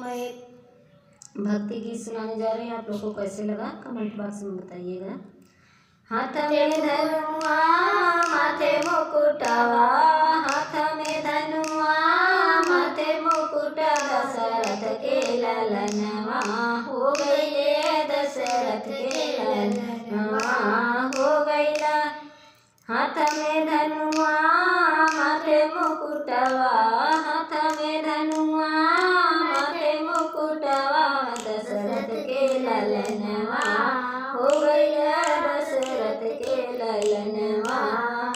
मैं एक भक्ति गीत सुनाने जा रही हूँ। आप लोग को कैसे लगा कमेंट बॉक्स में बताइएगा। हाथ में धनुआ माथे मुकुटवा, हाथ में धनुआ माथे मुकुट, दशरथ के ललनवा हो गइले, दशरथ के ललनवा हो गइला। हाथ में धनुआ माथे मुकुटवा, हाथ में धनुआ माथे मुकुटवा, दशरथ के ललनवा हो गइला, दशरथ के ललनवा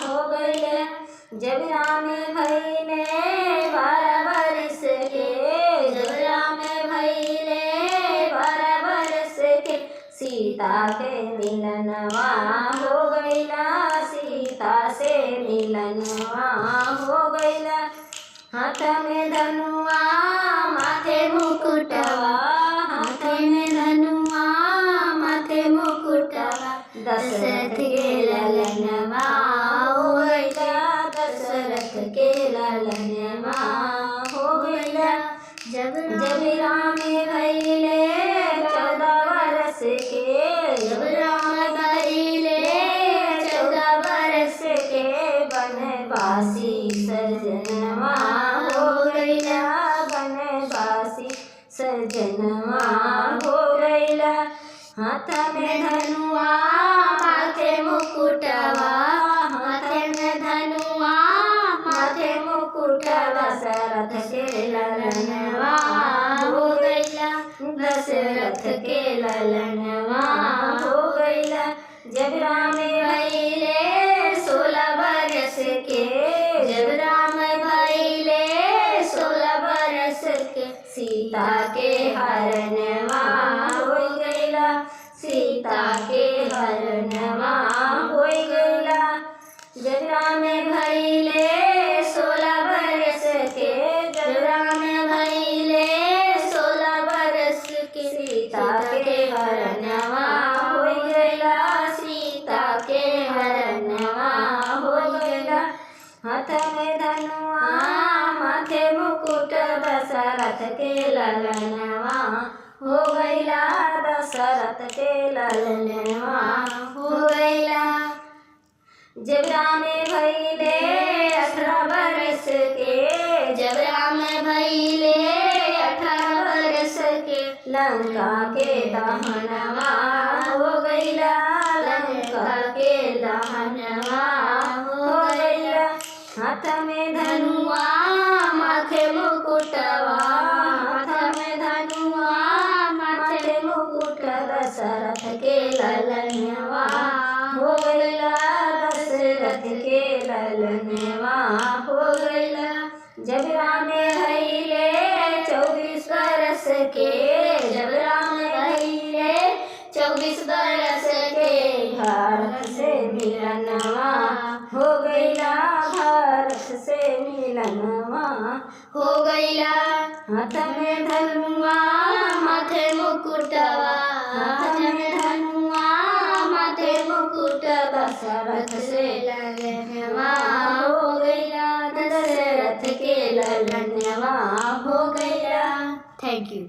हो गइला। जब राम भइले 12 बरस के, जब राम भइले 12 बरस के, सीता के मिलनवा हो गइला, सीता से मिलनवा हो गइला। हाथ में धनुआ माथे मुकुटवा, हाथ में धनुआ माथे मुकुटवा, दशरथ के ललनवा हो गइला, दशरथ के ललनवा हो गइला। जब राम भइले 14 बरस के, जब राम भइले 14 बरस के, बनवासी सजनवा हो गइला, बनवासी सजनवा हो गइला। हाथ में धनुआ माथे मुकुटवा, हाथ में धनुआ माथे मुकुट, दशरथ के ललनवा हो गइला, दशरथ के ललनवा हो गइला। जब राम भइले 16 बरस के, जब राम भइले 16 बरस के, सीता के हरनवा हो गइला, सीता के हरनवा हो गइला। जब राम भइले 16 बरस के, जब राम भइले 16 बरस के, सीता के हरनवा हो गइला, सीता के हरनवा हो गइला। हाथ में धनुआ माथे मुकुट, दशरथ के ललनवा हो गइला, दशरथ के ललनवा हो गइला। जब राम भइले 18 बरस के, जब राम भइले 18 बरस के, लंका के दहनवा हो गइला, लंका के दहनवा हो गइला। हाथ में धनुआ माथे मुकुटवा, हाथ में धनुआ माथे मुकुट, दशरथ के ललनवा हो गइला, दशरथ के ललनवा हो गइला। जब राम भइले 24 बरस के, जब राम भइले 24 बरस के, भारत से मिलनवा हो गइला, भारत से मिलनवा हो गइला। हाथ में धनुआ माथे मुकुटवा, हाथ में धनुआ माथे मुकुट, दशरथ से ललनवा हो गइला, दशरथ के ललनवा हो गइला। Thank you.